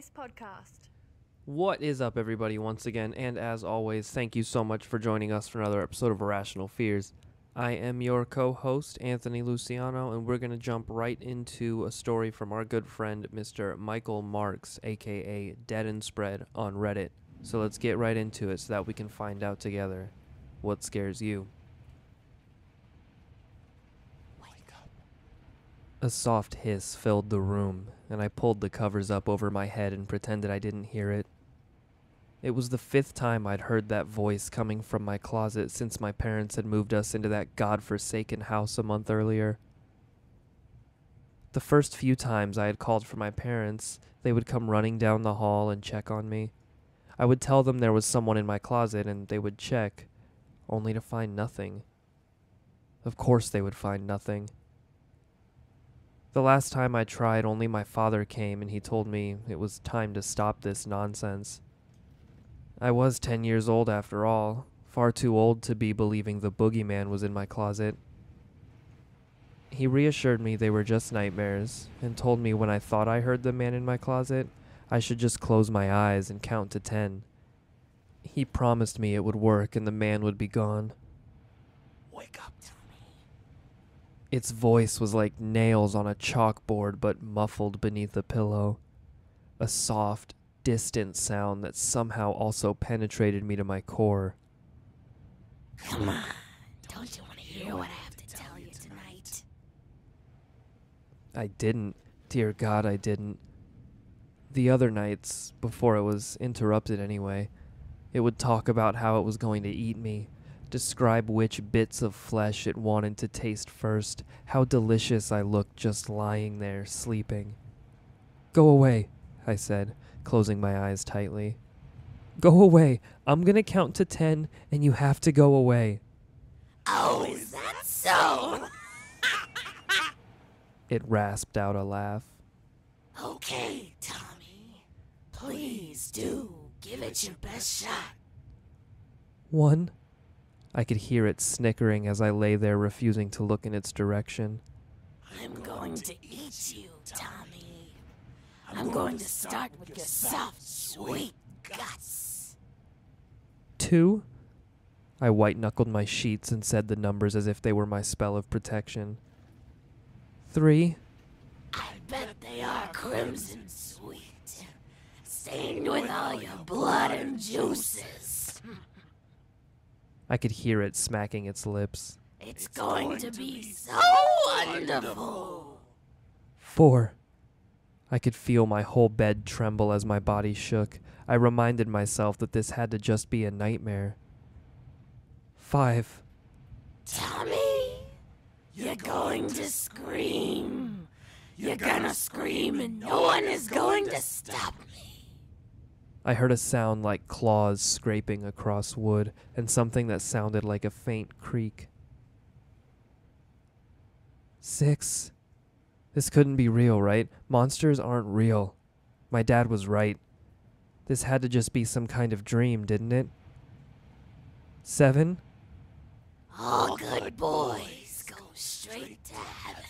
Nice podcast. What is up, everybody, once again, and as always, thank you so much for joining us for another episode of Irrational Fears. I am your co-host, Anthony Luciano, and we're going to jump right into a story from our good friend, Mr. Michael Marks, aka deadnspread on Reddit. So let's get right into it so that we can find out together what scares you. Wake up. A soft hiss filled the room, and I pulled the covers up over my head and pretended I didn't hear it. It was the 5th time I'd heard that voice coming from my closet since my parents had moved us into that godforsaken house a month earlier. The first few times I had called for my parents, they would come running down the hall and check on me. I would tell them there was someone in my closet and they would check, only to find nothing. Of course they would find nothing. The last time I tried, only my father came and he told me it was time to stop this nonsense. I was 10 years old after all, far too old to be believing the boogeyman was in my closet. He reassured me they were just nightmares and told me when I thought I heard the man in my closet, I should just close my eyes and count to 10. He promised me it would work and the man would be gone. Wake up to me. Its voice was like nails on a chalkboard, but muffled beneath a pillow. A soft, distant sound that somehow also penetrated me to my core. Come on. Don't you want to hear what I have to tell you tonight? I didn't. Dear God, I didn't. The other nights, before it was interrupted anyway, it would talk about how it was going to eat me, describe which bits of flesh it wanted to taste first, how delicious I looked just lying there, sleeping. Go away, I said, closing my eyes tightly. Go away. I'm gonna count to 10, and you have to go away. Oh, is that so? It rasped out a laugh. Okay, Tommy. Please do give it your best shot. 1. I could hear it snickering as I lay there refusing to look in its direction. I'm going to eat you, Tommy. I'm going to start with your soft, sweet guts. 2. I white-knuckled my sheets and said the numbers as if they were my spell of protection. 3. I bet they are crimson sweet, stained with all your blood and juices. I could hear it smacking its lips. It's going to be so wonderful. 4. I could feel my whole bed tremble as my body shook. I reminded myself that this had to just be a nightmare. 5. Tommy, you're going to scream. You're gonna scream and no one is going to stop me. I heard a sound like claws scraping across wood and something that sounded like a faint creak. 6. This couldn't be real, right? Monsters aren't real. My dad was right. This had to just be some kind of dream, didn't it? 7. All good boys go straight to heaven.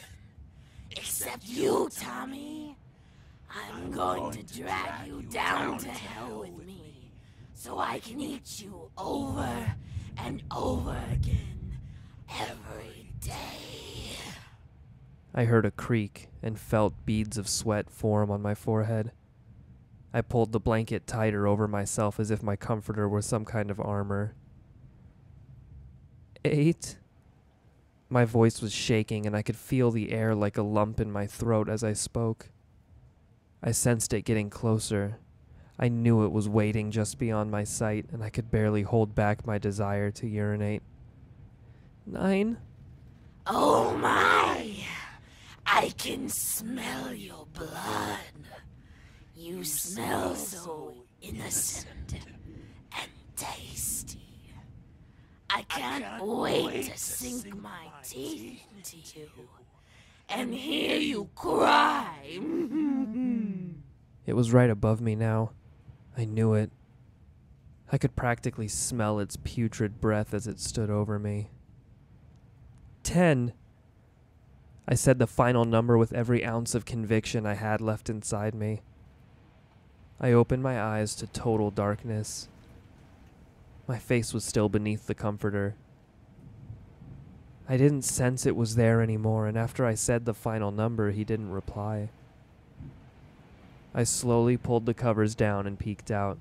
Except you, Tommy. I'm going to drag you down to hell with me so I can eat you over and over again every day. I heard a creak and felt beads of sweat form on my forehead. I pulled the blanket tighter over myself as if my comforter were some kind of armor. 8. My voice was shaking and I could feel the air like a lump in my throat as I spoke. I sensed it getting closer. I knew it was waiting just beyond my sight, and I could barely hold back my desire to urinate. 9. Oh my! I can smell your blood. You smell so innocent and tasty. I can't wait to sink my teeth into you and hear you cry. It was right above me now. I knew it. I could practically smell its putrid breath as it stood over me. 10. I said the final number with every ounce of conviction I had left inside me. I opened my eyes to total darkness. My face was still beneath the comforter. I didn't sense it was there anymore, and after I said the final number, he didn't reply. I slowly pulled the covers down and peeked out.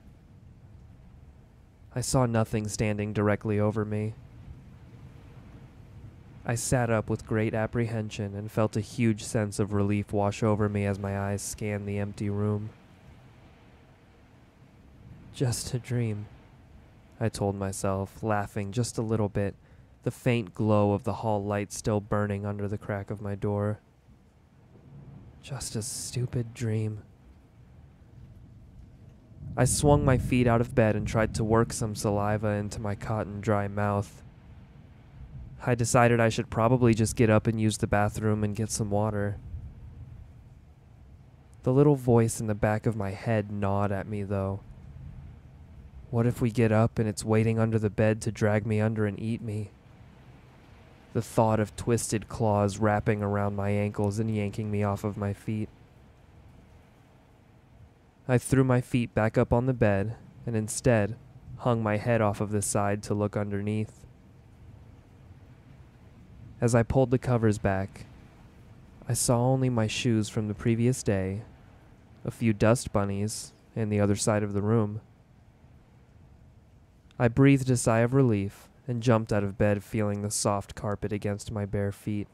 I saw nothing standing directly over me. I sat up with great apprehension and felt a huge sense of relief wash over me as my eyes scanned the empty room. Just a dream, I told myself, laughing just a little bit, the faint glow of the hall light still burning under the crack of my door. Just a stupid dream. I swung my feet out of bed and tried to work some saliva into my cotton dry mouth. I decided I should probably just get up and use the bathroom and get some water. The little voice in the back of my head gnawed at me, though. What if we get up and it's waiting under the bed to drag me under and eat me? The thought of twisted claws wrapping around my ankles and yanking me off of my feet. I threw my feet back up on the bed and instead hung my head off of the side to look underneath. As I pulled the covers back, I saw only my shoes from the previous day, a few dust bunnies, and the other side of the room. I breathed a sigh of relief and jumped out of bed, feeling the soft carpet against my bare feet.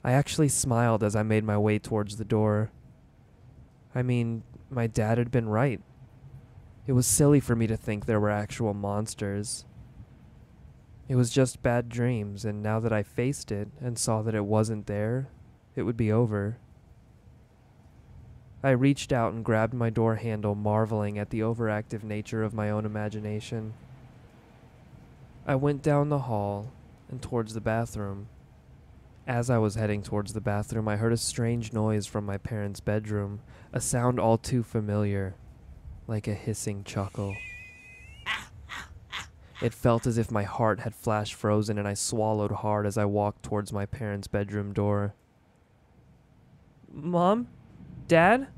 I actually smiled as I made my way towards the door. I mean, my dad had been right. It was silly for me to think there were actual monsters. It was just bad dreams, and now that I faced it and saw that it wasn't there, it would be over. I reached out and grabbed my door handle, marveling at the overactive nature of my own imagination. I went down the hall and towards the bathroom. As I was heading towards the bathroom, I heard a strange noise from my parents' bedroom, a sound all too familiar, like a hissing chuckle. It felt as if my heart had flash frozen, and I swallowed hard as I walked towards my parents' bedroom door. "Mom? Dad?"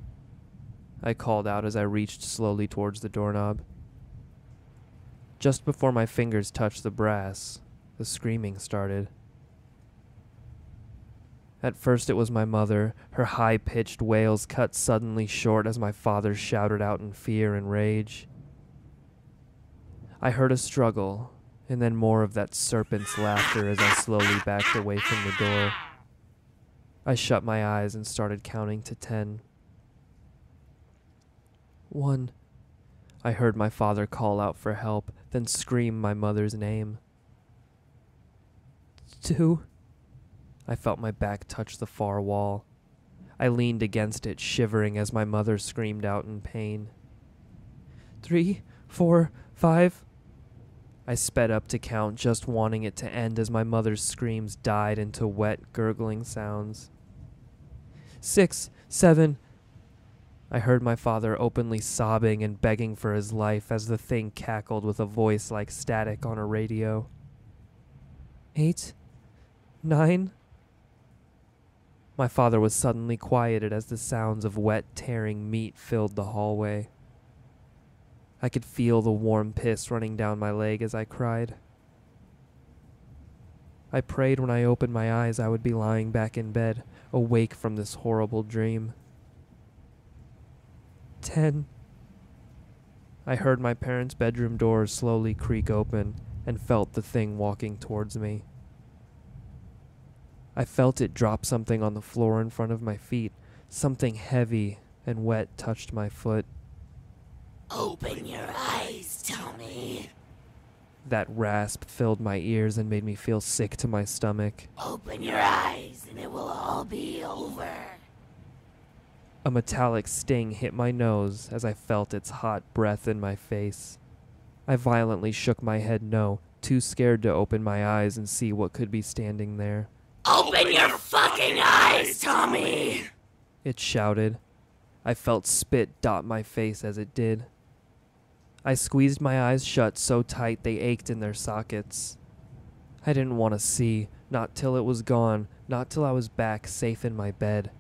I called out as I reached slowly towards the doorknob. Just before my fingers touched the brass, the screaming started. At first it was my mother, her high-pitched wails cut suddenly short as my father shouted out in fear and rage. I heard a struggle, and then more of that serpent's laughter as I slowly backed away from the door. I shut my eyes and started counting to 10. 1. I heard my father call out for help, then scream my mother's name. 2. I felt my back touch the far wall. I leaned against it, shivering as my mother screamed out in pain. 3, 4, 5. I sped up to count, just wanting it to end as my mother's screams died into wet, gurgling sounds. 6, 7. I heard my father openly sobbing and begging for his life as the thing cackled with a voice like static on a radio. 8, 9. My father was suddenly quieted as the sounds of wet, tearing meat filled the hallway. I could feel the warm piss running down my leg as I cried. I prayed when I opened my eyes I would be lying back in bed, awake from this horrible dream. 10. I heard my parents' bedroom door slowly creak open and felt the thing walking towards me. I felt it drop something on the floor in front of my feet. Something heavy and wet touched my foot. Open your eyes, Tommy. That rasp filled my ears and made me feel sick to my stomach. Open your eyes and it will all be over. A metallic sting hit my nose as I felt its hot breath in my face. I violently shook my head no, too scared to open my eyes and see what could be standing there. Open your fucking eyes, Tommy! It shouted. I felt spit dot my face as it did. I squeezed my eyes shut so tight they ached in their sockets. I didn't want to see, not till it was gone, not till I was back safe in my bed.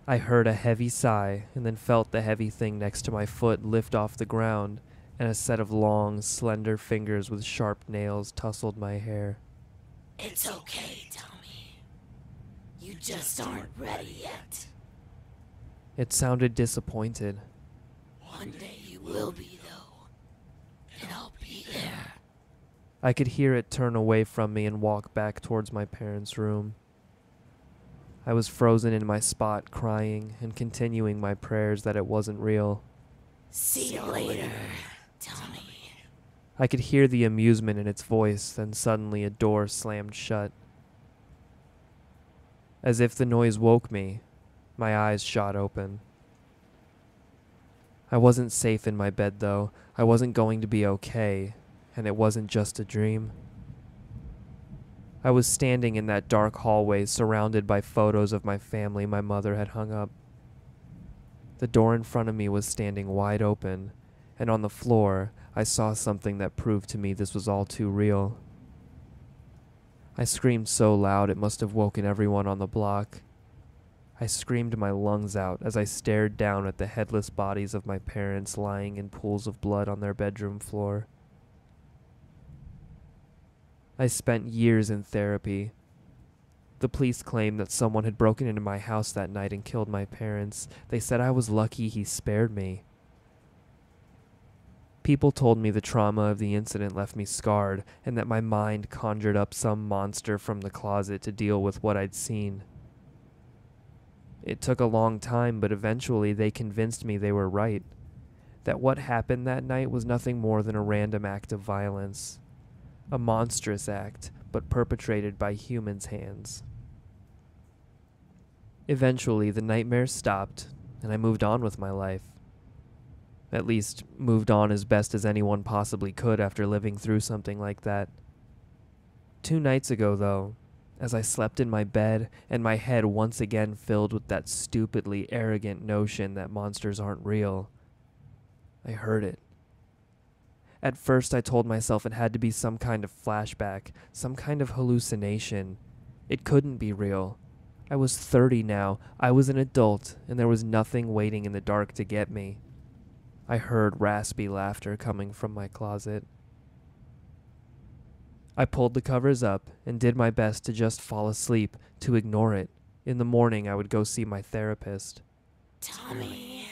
I heard a heavy sigh and then felt the heavy thing next to my foot lift off the ground, and a set of long, slender fingers with sharp nails tussled my hair. It's okay, Tommy. You just aren't ready yet. It sounded disappointed. One day you will be, though. And I'll be there. I could hear it turn away from me and walk back towards my parents' room. I was frozen in my spot, crying and continuing my prayers that it wasn't real. See you later, Tommy. I could hear the amusement in its voice, then suddenly a door slammed shut. As if the noise woke me, my eyes shot open. I wasn't safe in my bed, though. I wasn't going to be okay, and it wasn't just a dream. I was standing in that dark hallway, surrounded by photos of my family my mother had hung up. The door in front of me was standing wide open, and on the floor, I saw something that proved to me this was all too real. I screamed so loud it must have woken everyone on the block. I screamed my lungs out as I stared down at the headless bodies of my parents lying in pools of blood on their bedroom floor. I spent years in therapy. The police claimed that someone had broken into my house that night and killed my parents. They said I was lucky he spared me. People told me the trauma of the incident left me scarred, and that my mind conjured up some monster from the closet to deal with what I'd seen. It took a long time, but eventually they convinced me they were right. That what happened that night was nothing more than a random act of violence. A monstrous act, but perpetrated by humans' hands. Eventually, the nightmares stopped, and I moved on with my life. At least, moved on as best as anyone possibly could after living through something like that. 2 nights ago, though, as I slept in my bed and my head once again filled with that stupidly arrogant notion that monsters aren't real, I heard it. At first, I told myself it had to be some kind of flashback, some kind of hallucination. It couldn't be real. I was 30 now, I was an adult, and there was nothing waiting in the dark to get me. I heard raspy laughter coming from my closet. I pulled the covers up and did my best to just fall asleep, to ignore it. In the morning, I would go see my therapist. Tommy,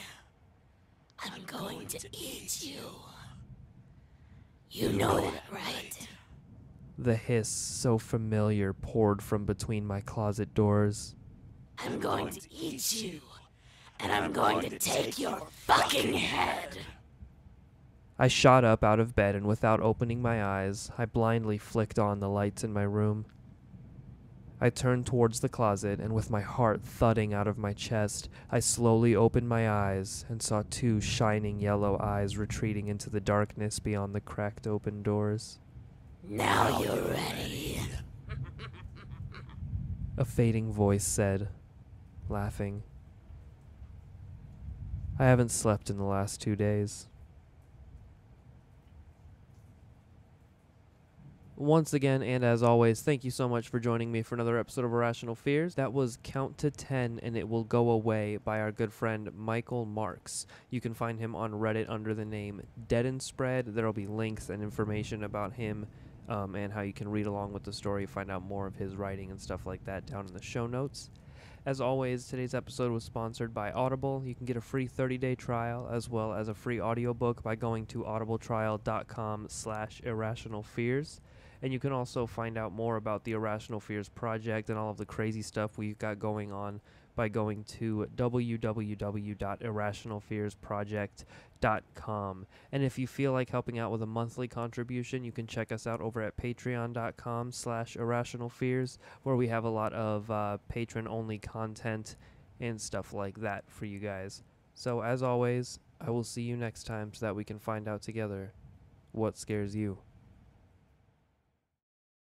I'm going to eat you. You know that, right? The hiss, so familiar, poured from between my closet doors. I'm going to eat you, and I'm going to take your fucking head. I shot up out of bed, and without opening my eyes, I blindly flicked on the lights in my room. I turned towards the closet, and with my heart thudding out of my chest, I slowly opened my eyes and saw 2 shining yellow eyes retreating into the darkness beyond the cracked open doors. Now you're ready. A fading voice said, laughing. I haven't slept in the last 2 days. Once again, and as always, thank you so much for joining me for another episode of Irrational Fears. That was Count to 10 and It Will Go Away by our good friend Michael Marks. You can find him on Reddit under the name deadnspread. There will be links and information about him and how you can read along with the story, find out more of his writing and stuff like that down in the show notes. As always, today's episode was sponsored by Audible. You can get a free 30-day trial as well as a free audiobook by going to audibletrial.com/irrationalfears. And you can also find out more about the Irrational Fears project and all of the crazy stuff we've got going on by going to www.irrationalfearsproject.com. And if you feel like helping out with a monthly contribution, you can check us out over at patreon.com/irrationalfears, where we have a lot of patron-only content and stuff like that for you guys. So as always, I will see you next time so that we can find out together what scares you.